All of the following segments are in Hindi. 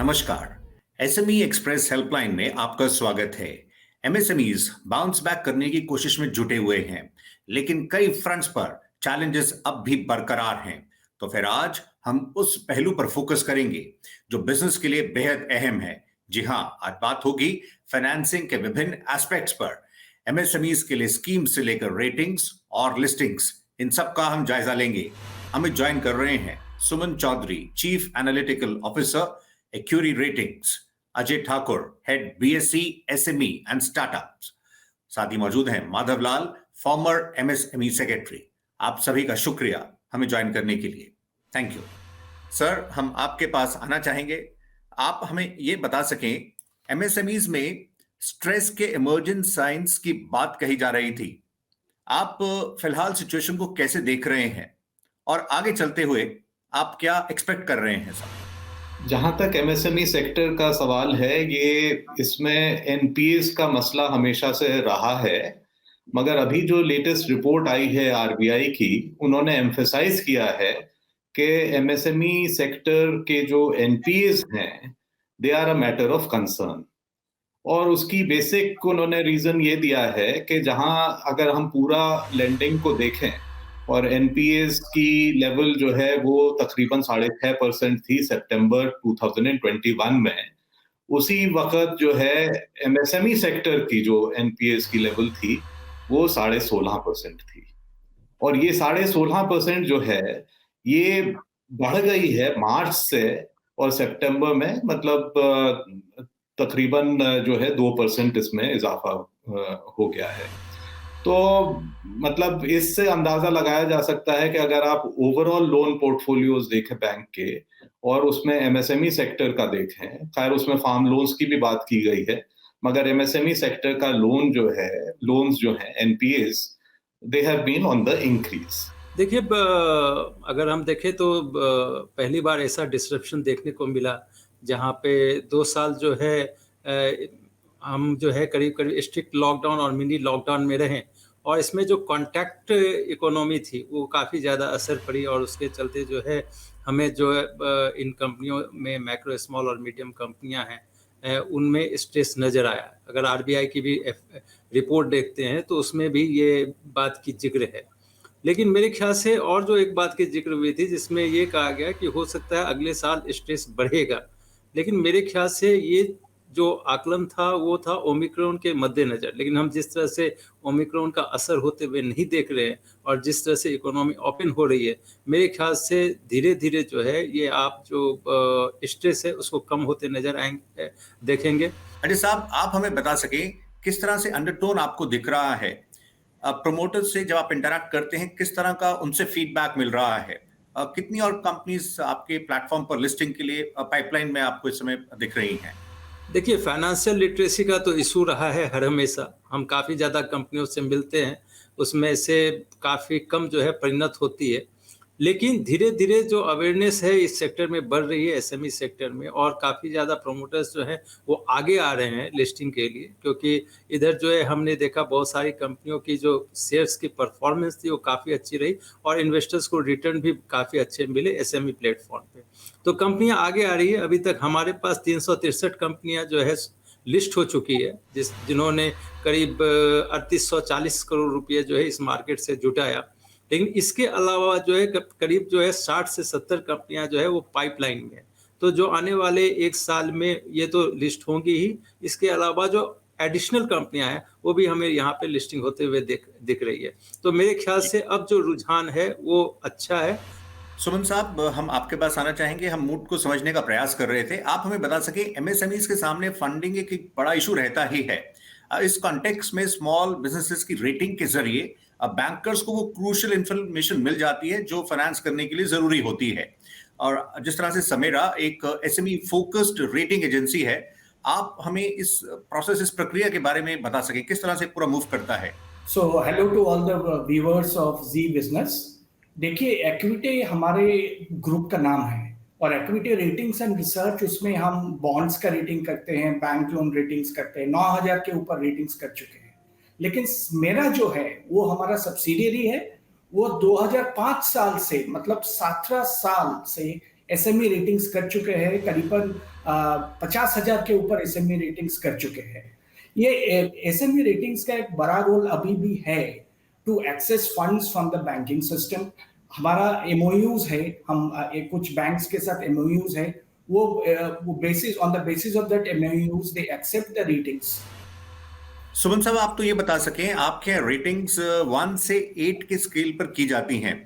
नमस्कार। एसएमई एक्सप्रेस हेल्पलाइन में आपका स्वागत है। एमएसएमईज बाउंस बैक करने की कोशिश में जुटे हुए हैं, लेकिन कई फ्रंट्स पर चैलेंजेस अब भी बरकरार हैं। तो फिर आज हम उस पहलू पर फोकस करेंगे जो बिजनेस के लिए बेहद अहम है। जी हाँ, आज बात होगी फाइनेंसिंग के विभिन्न एस्पेक्ट्स पर। एमएसएमईज के लिए स्कीम से लेकर रेटिंग्स और लिस्टिंग्स, इन सब का हम जायजा लेंगे। हमें ज्वाइन कर रहे हैं Suman Chaudhary, chief analytical officer Acuri Ratings, Ajay Thakur, head BSC SME and startups. साथ ही मौजूद हैं Madhav Lal, former MSME secretary. आप सभी का शुक्रिया हमें ज्वाइन करने के लिए। Thank you sir. हम आपके पास आना चाहेंगे, आप हमें ये बता सकें, एमएसएमईज में स्ट्रेस के इमर्जेंट साइंस की बात कही जा रही थी। आप फिलहाल सिचुएशन को कैसे देख रहे हैं और आगे चलते हुए आप क्या एक्सपेक्ट कर रहे हैं सर? जहां तक एमएसएमई सेक्टर का सवाल है, ये इसमें एनपीएस का मसला हमेशा से रहा है, मगर अभी जो लेटेस्ट रिपोर्ट आई है आरबीआई की, उन्होंने एम्फेसाइज किया है कि एमएसएमई सेक्टर के जो एनपीएस हैं, they are a matter of concern. और उसकी बेसिक उन्होंने रीजन ये दिया है कि जहां अगर हम पूरा लेंडिंग को देखें और एनपीएस की लेवल जो है वो तकरीबन 6.5% थी सितंबर 2021 में, उसी वक्त जो है एमएसएमई सेक्टर की जो एनपीएस की लेवल थी वो 16.5% थी। और ये 16.5% जो है ये बढ़ गई है मार्च से, और सितंबर में मतलब तकरीबन जो है 2% इसमें इजाफा हो गया है। तो मतलब इससे अंदाजा लगाया जा सकता है कि अगर आप ओवरऑल लोन पोर्टफोलियोज देखें बैंक के और उसमें एमएसएमई सेक्टर का देखें, खैर उसमें फार्म लोन्स की भी बात की गई है, मगर एमएसएमई सेक्टर का लोन्स जो हैं NPS, they have been on the increase. देखिए, अगर हम देखें तो पहली बार ऐसा डिसरप्शन देखने को मिला जहाँ पे 2 साल जो है हम जो है करीब करीब स्ट्रिक्ट लॉकडाउन और मिनी लॉकडाउन में रहें, और इसमें जो कॉन्टैक्ट इकोनॉमी थी वो काफ़ी ज़्यादा असर पड़ी, और उसके चलते जो है हमें जो है इन कंपनियों में मैक्रो स्मॉल और मीडियम कंपनियां हैं उनमें स्ट्रेस नज़र आया। अगर आरबीआई की भी रिपोर्ट देखते हैं तो उसमें भी ये बात की जिक्र है। लेकिन मेरे ख्याल से और जो एक बात की जिक्र हुई थी जिसमें ये कहा गया कि हो सकता है अगले साल स्ट्रेस बढ़ेगा, लेकिन मेरे ख्याल से ये जो आकलन था वो था ओमिक्रॉन के मद्देनज़र। लेकिन हम जिस तरह से ओमिक्रॉन का असर होते हुए नहीं देख रहे हैं और जिस तरह से इकोनॉमी ओपन हो रही है, मेरे ख्याल से धीरे धीरे जो है ये आप जो स्ट्रेस है उसको कम होते नजर आएंगे, देखेंगे। अजय साहब, आप हमें बता सकें किस तरह से अंडरटोन आपको दिख रहा है? प्रमोटर्स से जब आप इंटरैक्ट करते हैं, किस तरह का उनसे फीडबैक मिल रहा है? कितनी और कंपनीज आपके प्लेटफॉर्म पर लिस्टिंग के लिए पाइपलाइन में आपको इस समय दिख रही हैं? देखिए, फाइनेंशियल लिटरेसी का तो इशू रहा है हर हमेशा। हम काफ़ी ज़्यादा कंपनियों से मिलते हैं, उसमें से काफ़ी कम जो है परिणत होती है। लेकिन धीरे-धीरे जो अवेयरनेस है इस सेक्टर में बढ़ रही है, एसएमई सेक्टर में, और काफ़ी ज़्यादा प्रमोटर्स जो हैं वो आगे आ रहे हैं लिस्टिंग के लिए, क्योंकि इधर जो है हमने देखा बहुत सारी कंपनियों की जो शेयर्स की परफॉर्मेंस थी वो काफ़ी अच्छी रही, और इन्वेस्टर्स को रिटर्न भी काफ़ी अच्छे मिले एसएमई प्लेटफॉर्म पे। तो कंपनियां आगे आ रही है। अभी तक हमारे पास 363 कंपनियां जो है लिस्ट हो चुकी है, जिन्होंने करीब 3840 करोड़ रुपये जो है इस मार्केट से जुटाया। लेकिन इसके अलावा जो है करीब जो है 60 से 70 कंपनियां जो है वो पाइपलाइन में है। तो जो आने वाले 1 साल में ये तो लिस्ट होंगी ही, इसके अलावा जो एडिशनल कंपनियां हैं वो भी हमें यहाँ पे लिस्टिंग होते हुए दिख रही है। तो मेरे ख्याल से अब जो रुझान है वो अच्छा है। सुमन साहब, हम आपके पास आना चाहेंगे। हम मूड को समझने का प्रयास कर रहे थे। आप हमें बता सके, एमएसएमईज के सामने फंडिंग एक बड़ा इशू रहता ही है। इस कॉन्टेक्स्ट में स्मॉल बिजनेसेस की रेटिंग के जरिए बैंकर्स को वो क्रूशियल इंफॉर्मेशन मिल जाती है जो फाइनेंस करने के लिए जरूरी होती है। और जिस तरह से समेरा एक एसएमई फोकस्ड रेटिंग एजेंसी है, आप हमें इस प्रोसेस, इस प्रक्रिया के बारे में बता सके, किस तरह से पूरा मूव करता है? So hello to all the viewers of Zee Business. देखिए, एक्विटी हमारे ग्रुप का नाम है, और एक्विटी रेटिंग्स एंड रिसर्च, उसमें हम बॉन्ड्स का रेटिंग करते हैं, बैंक लोन रेटिंग्स करते हैं, 9000 के ऊपर रेटिंग्स कर चुके हैं। लेकिन मेरा जो है वो हमारा सब्सिडियरी है, वो 2005 साल से, मतलब 17 साल से एसएमई रेटिंग्स कर चुके हैं, करीबन 50,000 के ऊपर एसएमई रेटिंग्स कर चुके हैं। ये एसएमई रेटिंग्स का एक बड़ा रोल अभी भी है to access funds from the banking system. हमारा एमओयूज है, हम कुछ बैंक्स के साथ एमओयूज है, वो basis on the basis of that MOUs they accept the ratings. Suman साहब, आप तो ये बता सकें आपके रेटिंग्स 1 से 8 के स्केल पर की जाती हैं,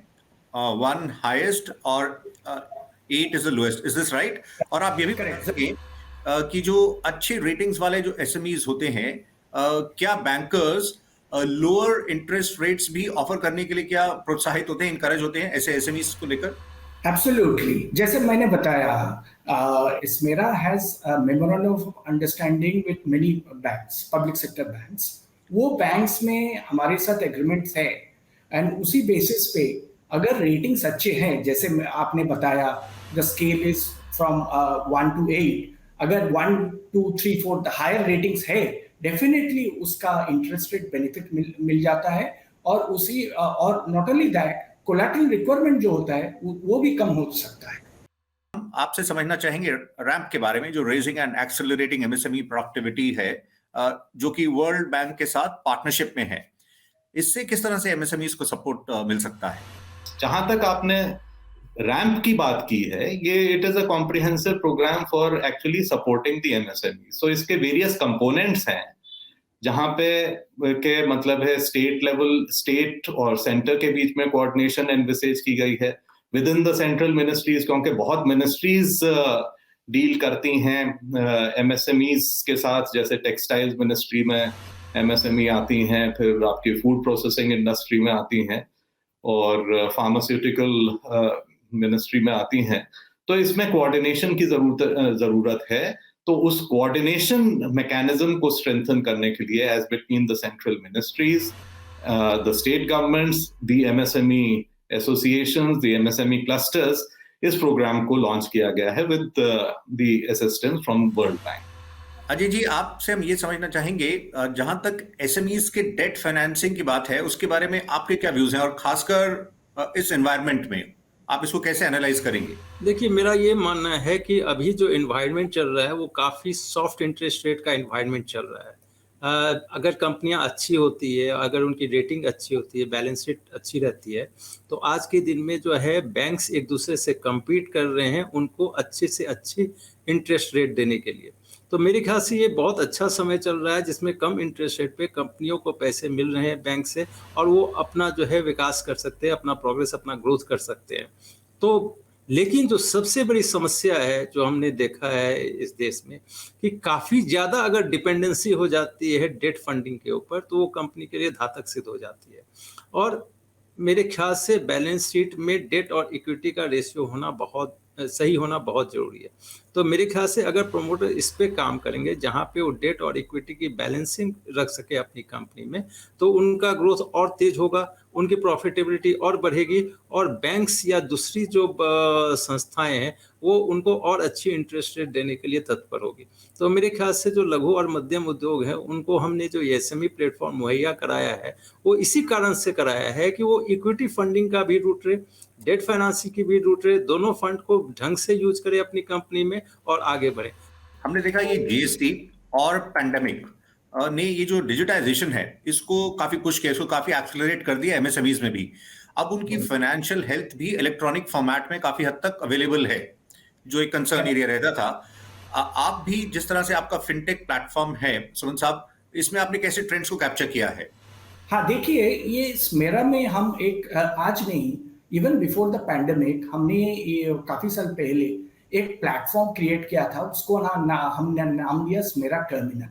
1 हाईएस्ट और 8 is the lowest, is this right? और आप ये भी बता सकें कि जो अच्छे रेटिंग्स वाले जो एसएमईज होते हैं, क्या बैंकर्स लोअर इंटरेस्ट रेट्स भी ऑफर करने के लिए क्या प्रोत्साहित होते हैं, इनकरेज होते हैं ऐसे एसएमईज को लेकर? एब्सोल्युटली, जैसे मैंने बताया, Ismera has a memorandum of understanding with many banks, public sector banks. वो बैंक्स में हमारे साथ एग्रीमेंट्स है एंड उसी बेसिस पे अगर रेटिंग्स अच्छे हैं, जैसे आपने बताया the scale is from 1 to 8, अगर 1, 2, 3, 4 द हायर रेटिंग्स है, डेफिनेटली उसका इंटरेस्ट रेट बेनिफिट मिल जाता है। और उसी और not only that, collateral requirement जो होता है वो भी कम हो सकता है। आपसे समझना चाहेंगे रैंप के बारे में, जो raising and accelerating MSME productivity है, जो कि वर्ल्ड बैंक के साथ पार्टनरशिप में है। इससे किस तरह से एमएसएमईज को सपोर्ट मिल सकता है? जहां तक आपने रैंप की बात की है, ये it is a comprehensive programme for actually supporting the MSME. So इसके वेरियस कंपोनेंट्स हैं, जहां पे के मतलब है स्टेट लेवल, स्टेट और सेंटर के बीच में कोऑर्डिनेशन एनविसेज की गई है within the central ministries, क्योंकि बहुत मिनिस्ट्रीज डील करती हैं एमएसएमईज के साथ। जैसे टेक्सटाइल्स मिनिस्ट्री में एमएसएमई आती हैं, फिर आपकी फूड प्रोसेसिंग इंडस्ट्री में आती हैं, और फार्मास्यूटिकल मिनिस्ट्री में आती हैं। तो इसमें कोऑर्डिनेशन की जरूरत है। तो उस कोऑर्डिनेशन मैकेनिज्म को स्ट्रेंथन करने के लिए edge between the central ministries, the state governments, the MSME associations, the MSME clusters, इस प्रोग्राम को लॉन्च किया गया है with the assistance from World Bank. Ajay ji, आपसे हम ये समझना चाहेंगे, जहां तक एसएमईज के डेट फाइनेंसिंग की बात है, उसके बारे में आपके क्या व्यूज हैं, और खासकर इस एनवायरनमेंट में आप इसको कैसे एनालाइज करेंगे? देखिए, मेरा ये मानना है कि अभी जो एनवायरनमेंट चल रहा है वो काफ़ी सॉफ्ट इंटरेस्ट रेट का एनवायरनमेंट चल रहा है। अगर कंपनियां अच्छी होती है, अगर उनकी रेटिंग अच्छी होती है, बैलेंस शीट अच्छी रहती है, तो आज के दिन में जो है बैंक्स एक दूसरे से कम्पीट कर रहे हैं उनको अच्छे से अच्छी इंटरेस्ट रेट देने के लिए। तो मेरे ख्याल से ये बहुत अच्छा समय चल रहा है जिसमें कम इंटरेस्ट रेट पे कंपनियों को पैसे मिल रहे हैं बैंक से, और वो अपना जो है विकास कर सकते हैं, अपना प्रोग्रेस, अपना ग्रोथ कर सकते हैं। तो लेकिन जो सबसे बड़ी समस्या है जो हमने देखा है इस देश में, कि काफ़ी ज़्यादा अगर डिपेंडेंसी हो जाती है डेट फंडिंग के ऊपर, तो वो कंपनी के लिए घातक सिद्ध हो जाती है। और मेरे ख्याल से बैलेंस शीट में डेट और इक्विटी का रेशियो होना बहुत सही होना बहुत ज़रूरी है। तो मेरे ख्याल से अगर प्रोमोटर इस पे काम करेंगे, जहाँ पे वो डेट और इक्विटी की बैलेंसिंग रख सके अपनी कंपनी में, तो उनका ग्रोथ और तेज होगा, उनकी प्रॉफिटेबिलिटी और बढ़ेगी, और बैंक्स या दूसरी जो संस्थाएं हैं वो उनको और अच्छी इंटरेस्ट रेट देने के लिए तत्पर होगी। तो मेरे ख्याल से जो लघु और मध्यम उद्योग है, उनको हमने जो एसएमई प्लेटफॉर्म मुहैया कराया है, वो इसी कारण से कराया है कि वो इक्विटी फंडिंग का भी रूट रहे, डेट फाइनेंसिंग की भी रूट रहे, दोनों फंड को ढंग से यूज करे अपनी कंपनी में और आगे बढ़े। हमने देखा ये जीएसटी और पैंडेमिक ने ये जो डिजिटाइजेशन है इसको काफी पुश किया, इसको काफी एक्सेलरेट कर दिया एमएसएमईज में भी। अब उनकी फाइनेंशियल हेल्थ भी इलेक्ट्रॉनिक फॉर्मेट में काफी हद तक अवेलेबल है, जो एक कंसर्न एरिया रहता था। आप भी जिस तरह से आपका फिनटेक प्लेटफॉर्म है सुमन साहब, इसमें आपने कैसे ट्रेंड्स को कैप्चर किया है? हाँ, देखिए, ये Ismera में हम एक आज नहीं, इवन बिफोर द पैंडेमिक, हमने ये काफी साल पहले एक प्लेटफॉर्म क्रिएट किया था, उसको हमने नाम दिया Ismera टर्मिनल।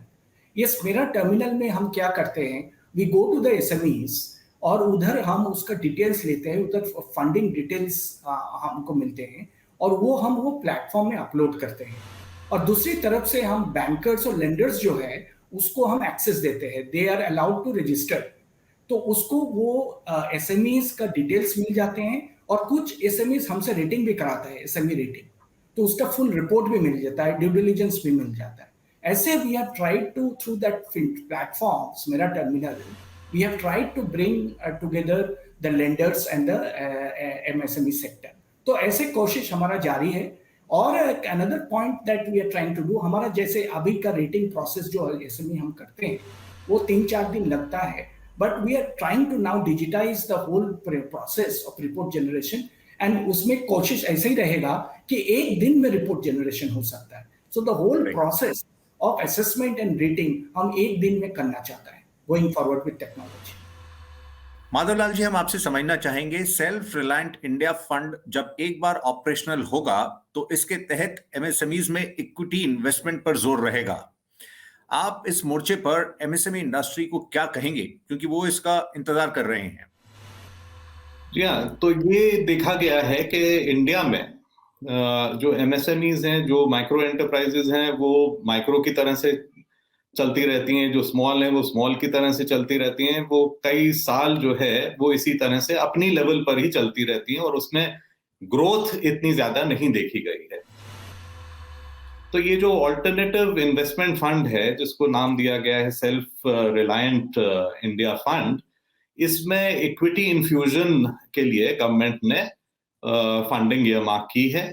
ये Ismera टर्मिनल में हम क्या करते हैं, we go to the SMEs और उधर हम उसका डिटेल्स लेते हैं, उधर फंडिंग डिटेल्स हमको मिलते हैं, और वो प्लेटफॉर्म में अपलोड करते हैं। और दूसरी तरफ से हम बैंकर्स और लेंडर्स जो है उसको हम एक्सेस देते हैं, they are allowed to register. तो उसको वो एसएमईज का डिटेल्स मिल जाते हैं, और कुछ एसएमईज हमसे रेटिंग भी कराता है, एसएमई रेटिंग, तो उसका फुल रिपोर्ट भी मिल जाता है, ड्यू डिलिजेंस भी मिल जाता है। ऐसे we have tried to, through that platform Ismera terminal, we have tried to bring together the lenders and the MSME sector. तो ऐसे कोशिश हमारा जारी है। और another point that we are trying to do, हमारा जैसे अभी का रेटिंग प्रोसेस जो एसएमई हम करते हैं वो 3-4 दिन लगता है, but we are trying to now digitise the whole process of report generation, and उसमें कोशिश ऐसे ही रहेगा कि एक दिन में रिपोर्ट जनरेशन हो सकता है। So the whole process of assessment and rating हम एक दिन में करना चाहता है going forward with technology. Madhavlal ji, हम आपसे समझना चाहेंगे, सेल्फ रिलायंट इंडिया फंड जब एक बार ऑपरेशनल होगा तो इसके तहत एमएसएमईज में इक्विटी इन्वेस्टमेंट पर जोर रहेगा। आप इस मोर्चे पर एमएसएमई इंडस्ट्री को क्या कहेंगे, क्योंकि वो इसका इंतजार कर रहे हैं? जी हाँ, तो ये देखा गया है कि इंडिया में जो एमएसएमईज हैं, जो माइक्रो एंटरप्राइजेज हैं, वो माइक्रो की तरह से चलती रहती हैं, जो स्मॉल है वो स्मॉल की तरह से चलती रहती हैं, वो कई साल जो है वो इसी तरह से अपनी लेवल पर ही चलती रहती हैं और उसमें ग्रोथ इतनी ज्यादा नहीं देखी गई है। तो ये जो ऑल्टरनेटिव इन्वेस्टमेंट फंड है, जिसको नाम दिया गया है सेल्फ रिलायंट इंडिया फंड, इसमें इक्विटी इन्फ्यूजन के लिए गवर्नमेंट ने फंडिंग इयरमार्क की है।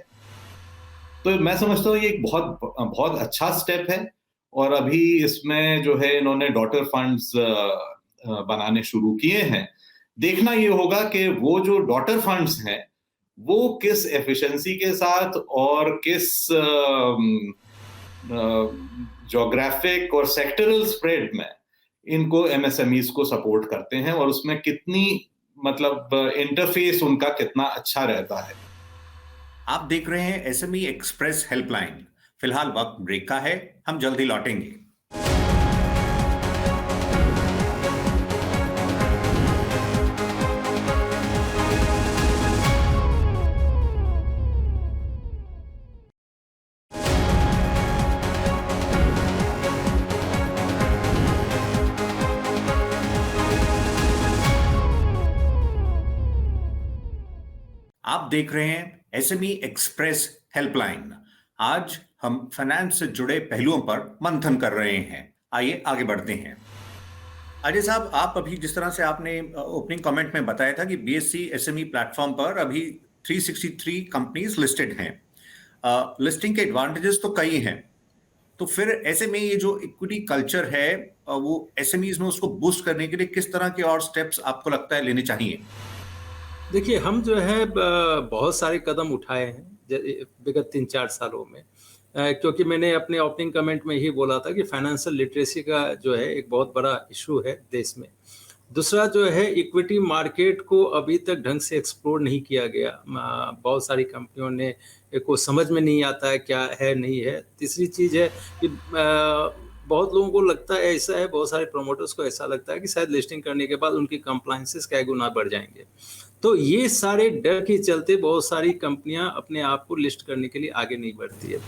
तो मैं समझता हूँ ये एक बहुत अच्छा स्टेप है, और अभी इसमें जो है इन्होंने डॉटर फंड्स बनाने शुरू किए हैं। देखना ये होगा कि वो जो डॉटर फंड्स हैं वो किस एफिशिएंसी के साथ और किस ज्योग्राफिक और सेक्टरल स्प्रेड में इनको एमएसएमईज को सपोर्ट करते हैं, और उसमें कितनी मतलब इंटरफेस उनका कितना अच्छा रहता है। आप देख रहे हैं एसएमई एक्सप्रेस हेल्पलाइन। फिलहाल वक्त ब्रेक का है, हम जल्दी लौटेंगे। आप देख रहे हैं एसएमई एक्सप्रेस हेल्पलाइन। आज हम फाइनेंस से जुड़े पहलुओं पर मंथन कर रहे हैं। आइए आगे बढ़ते हैं। अजय साहब, आप अभी जिस तरह से आपने ओपनिंग कमेंट में बताया था कि बीएसई एसएमई प्लेटफॉर्म पर अभी 363 कंपनीज लिस्टेड हैं। लिस्टिंग के एडवांटेजेस तो कई हैं, तो फिर ऐसे में ये जो इक्विटी कल्चर है वो एसएमईज में उसको बूस्ट करने के लिए किस तरह के और स्टेप्स आपको लगता है लेने चाहिए? देखिए, हम जो है बहुत सारे कदम उठाए हैं विगत 3-4 सालों में, क्योंकि मैंने अपने ओपनिंग कमेंट में ही बोला था कि फाइनेंशियल लिटरेसी का जो है एक बहुत बड़ा इशू है देश में। दूसरा जो है, इक्विटी मार्केट को अभी तक ढंग से एक्सप्लोर नहीं किया गया। बहुत सारी कंपनियों ने को समझ में नहीं आता है क्या है नहीं है। तीसरी चीज़ है कि बहुत लोगों को लगता है ऐसा है, बहुत सारे प्रोमोटर्स को ऐसा लगता है कि शायद लिस्टिंग करने के बाद उनकी कंप्लायंसेस कई गुना बढ़ जाएंगे। तो ये सारे डर के चलते बहुत सारी कंपनियां अपने आप को लिस्ट करने के लिए आगे नहीं बढ़ती है।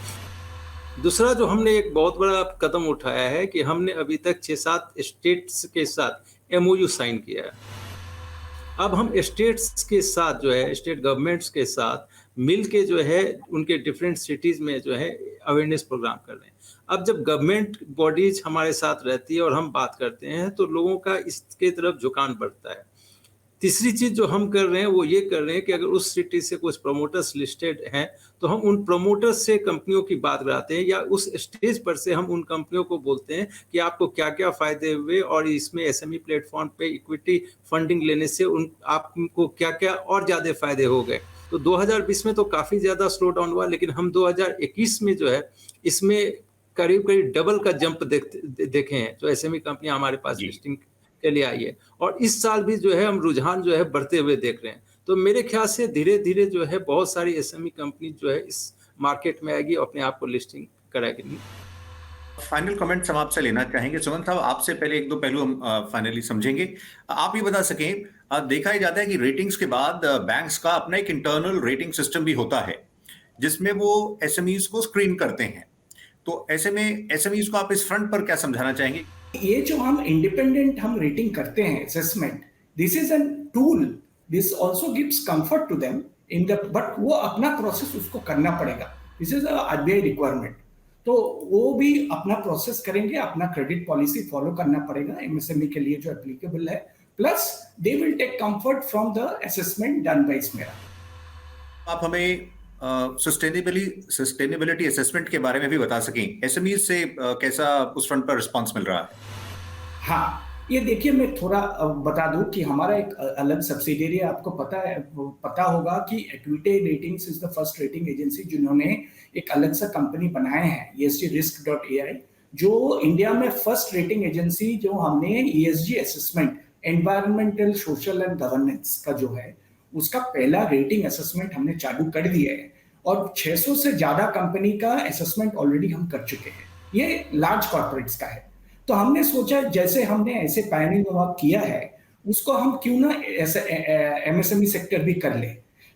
दूसरा जो हमने एक बहुत बड़ा कदम उठाया है कि हमने अभी तक 6-7 स्टेट्स के साथ एमओयू साइन किया है। अब हम स्टेट्स के साथ जो है, स्टेट गवर्नमेंट्स के साथ मिल के जो है उनके डिफरेंट सिटीज़ में जो है अवेयरनेस प्रोग्राम कर रहे हैं। अब जब गवर्नमेंट बॉडीज हमारे साथ रहती है और हम बात करते हैं तो लोगों का इसके तरफ झुकान बढ़ता है। तीसरी चीज़ जो हम कर रहे हैं वो ये कर रहे हैं कि अगर उस सिटी से कुछ प्रमोटर्स लिस्टेड हैं तो हम उन प्रमोटर्स से कंपनियों की बात कराते हैं, या उस स्टेज पर से हम उन कंपनियों को बोलते हैं कि आपको क्या क्या फ़ायदे हुए और इसमें एसएमई प्लेटफॉर्म पे इक्विटी फंडिंग लेने से आपको क्या क्या और ज़्यादा फ़ायदे हो गए। तो 2020 में तो काफ़ी ज़्यादा स्लो डाउन हुआ, लेकिन हम 2021 में जो है इसमें करीब डबल का जंप देखे हैं जो एसएमई कंपनियां हमारे पास लिस्टिंग के लिए आई है, और इस साल भी जो है हम रुझान जो है बढ़ते हुए देख रहे हैं। तो मेरे ख्याल से धीरे धीरे जो है बहुत सारी एसएमई कंपनी जो है इस मार्केट में आएगी और अपने आप को लिस्टिंग कराएगी। फाइनल कमेंट्स हम आपसे लेना चाहेंगे। सुमन साहब, आपसे पहले एक दो पहलू हम फाइनली समझेंगे। आप ये बता सकें, देखा ही जाता है कि रेटिंग्स के बाद बैंक्स का अपना एक इंटरनल रेटिंग सिस्टम भी होता है जिसमें वो एसएमईज को स्क्रीन करते हैं। तो ऐसे में एसएमईज को आप इस फ्रंट पर क्या समझाना चाहेंगे? ये जो हम इंडिपेंडेंट हम रेटिंग करते हैं assessment, this is an tool, this also gives comfort to them in the, but वो अपना प्रोसेस उसको करना पड़ेगा। This is RBI requirement. तो वो भी अपना प्रोसेस करेंगे, अपना क्रेडिट पॉलिसी फॉलो करना पड़ेगा एमएसएमई के लिए जो एप्लीकेबल है, plus they will take comfort from the assessment done by Smera. आप हमें सस्टेनेबिलिटी असेसमेंट के बारे में भी बता सकें, एसएमई से कैसा उस फ्रंट पर रिस्पांस मिल रहा है? हाँ, ये देखिए मैं थोड़ा बता दूं कि हमारा एक अलग सब्सिडियरी है, आपको पता है, पता होगा कि equity ratings is the first rating agency जिन्होंने एक अलग सा कंपनी बनाए हैं ESGrisk.ai, जो इंडिया में फर्स्ट रेटिंग एजेंसी जो हमने ESG assessment, environmental social and governance का जो है उसका पहला रेटिंग असेसमेंट हमने चालू कर दिया है और 600 से ज्यादा कंपनी का असेसमेंट ऑलरेडी हम कर चुके हैं। ये लार्ज कॉर्पोरेट्स का है। तो हमने सोचा जैसे हमने ऐसे पायनिंग वर्क किया है उसको हम क्यों ना ऐसे MSME सेक्टर भी कर ले।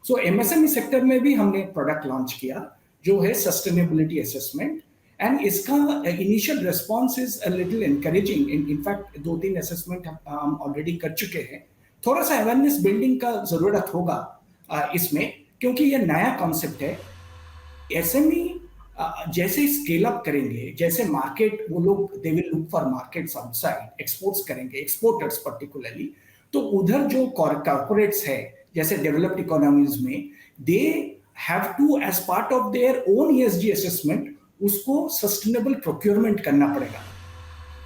सो MSME सेक्टर में भी हमने प्रोडक्ट लॉन्च किया जो है सस्टेनेबिलिटी असेसमेंट, एंड इसका initial response is a little encouraging. In fact 2-3 assessment हम ऑलरेडी कर चुके हैं। थोड़ा सा अवेयरनेस बिल्डिंग का जरूरत होगा इसमें, क्योंकि ये नया कॉन्सेप्ट है। SME जैसे स्केल अप करेंगे, जैसे मार्केट वो लोग they will look for markets outside, exports करेंगे, एक्सपोर्टर्स पर्टिकुलरली, तो उधर जो कॉर्पोरेट्स है जैसे डेवलप्ड इकोनॉमीज में, they have to as part of their own ESG assessment उसको सस्टेनेबल प्रोक्योरमेंट करना पड़ेगा।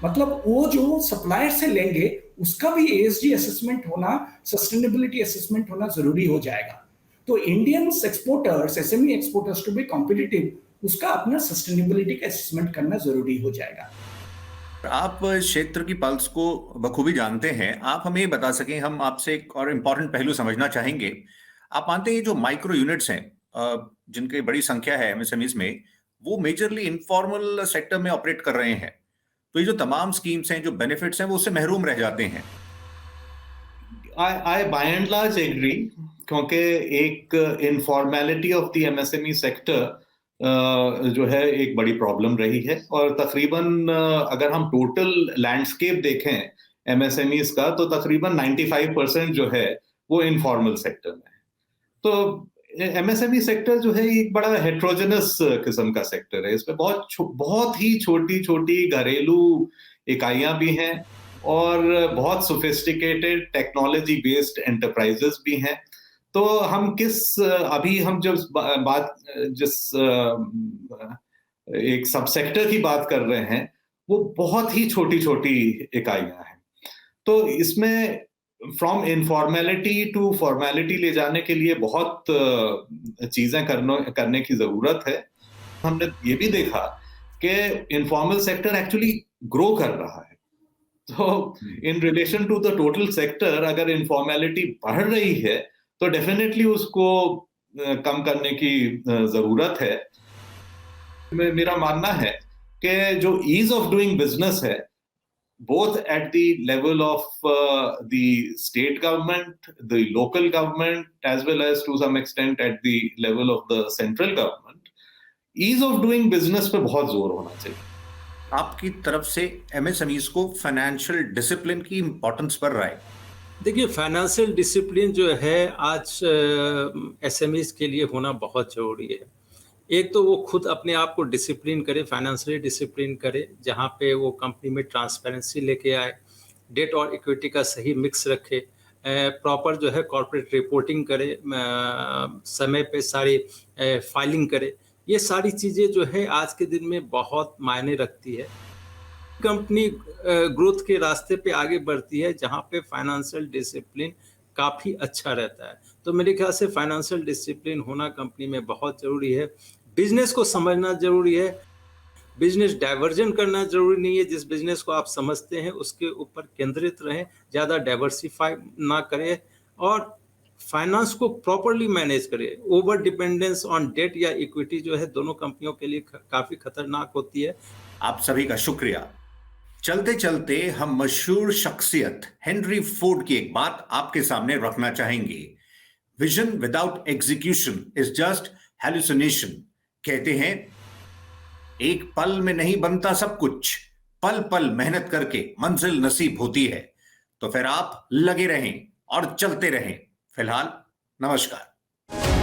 मतलब वो जो सप्लायर से लेंगे उसका भी ESG असेसमेंट होना, सस्टेनेबिलिटी असेसमेंट होना जरूरी हो जाएगा। तो Indian exporters, SME exporters to be competitive, उसका अपना सस्टेनेबिलिटी का असेसमेंट करना जरूरी हो जाएगा। आप क्षेत्र की पल्स को बखूबी जानते हैं, आप हमें ये बता सकें, हम आपसे एक और इम्पोर्टेंट पहलू समझना चाहेंगे। आप मानते हैं जो माइक्रो यूनिट्स हैं जिनकी बड़ी संख्या है MSMEs में, वो मेजरली इनफॉर्मल सेक्टर में ऑपरेट कर रहे हैं, तो ये जो तमाम स्कीम्स हैं, जो बेनिफिट्स हैं, वो उससे महरूम रह जाते हैं। I by and large agree, क्योंकि एक इनफॉर्मेलिटी ऑफ द MSME सेक्टर जो है एक बड़ी प्रॉब्लम रही है, और तकरीबन अगर हम टोटल लैंडस्केप देखें MSMEs का तो तकरीबन 95% जो है वो इनफॉर्मल सेक्टर में है। तो MSME सेक्टर जो है एक बड़ा हेट्रोजेनस किस्म का सेक्टर है। इसमें बहुत ही छोटी छोटी घरेलू इकाइयां भी हैं और बहुत सोफिस्टिकेटेड टेक्नोलॉजी बेस्ड एंटरप्राइजेस भी हैं। तो हम अभी हम जब जिस एक सब सेक्टर की बात कर रहे हैं वो बहुत ही छोटी छोटी इकाइयां हैं। तो इसमें फ्रॉम इनफॉर्मेलिटी टू फॉर्मेलिटी ले जाने के लिए बहुत चीजें करने की जरूरत है। हमने ये भी देखा कि इनफॉर्मल सेक्टर एक्चुअली ग्रो कर रहा है। तो in relation to the total sector अगर इनफॉर्मेलिटी बढ़ रही है तो डेफिनेटली उसको कम करने की जरूरत है। मेरा मानना है कि जो ईज ऑफ डूइंग बिजनेस है, both at the level of the state government, the local government, as well as to some extent at the level of the central government, ease of doing business पे बहुत जोर होना चाहिए। आपकी तरफ से MSMEs को फाइनेंशियल डिसिप्लिन की इंपॉर्टेंस पर राय? देखिए, फाइनेंशियल डिसिप्लिन जो है आज SMEs के लिए होना बहुत जरूरी है। एक तो वो खुद अपने आप को डिसिप्लिन करे, फाइनेंशियली डिसिप्लिन करे, जहाँ पे वो कंपनी में ट्रांसपेरेंसी लेके आए, डेट और इक्विटी का सही मिक्स रखे, प्रॉपर जो है कॉर्पोरेट रिपोर्टिंग करे, समय पे सारी फाइलिंग करे। ये सारी चीज़ें जो है आज के दिन में बहुत मायने रखती है। कंपनी ग्रोथ के रास्ते पे आगे बढ़ती है जहाँ पे फाइनेंशियल डिसिप्लिन काफ़ी अच्छा रहता है। तो मेरे ख्याल से फाइनेंशियल डिसिप्लिन होना कंपनी में बहुत ज़रूरी है। बिजनेस को समझना जरूरी है, बिजनेस डाइवर्जन करना जरूरी नहीं है। जिस बिजनेस को आप समझते हैं उसके ऊपर केंद्रित रहें, ज़्यादा डाइवर्सिफाई ना करें और फाइनेंस को प्रॉपरली मैनेज करें। ओवर डिपेंडेंस ऑन डेट या इक्विटी जो है दोनों कंपनियों के लिए काफ़ी खतरनाक होती है। आप सभी का शुक्रिया। चलते चलते हम मशहूर शख्सियत हेनरी फोर्ड की एक बात आपके सामने रखना चाहेंगे। Vision without execution is just hallucination. कहते हैं एक पल में नहीं बनता सब कुछ, पल पल मेहनत करके मंजिल नसीब होती है। तो फिर आप लगे रहें और चलते रहें। फिलहाल नमस्कार।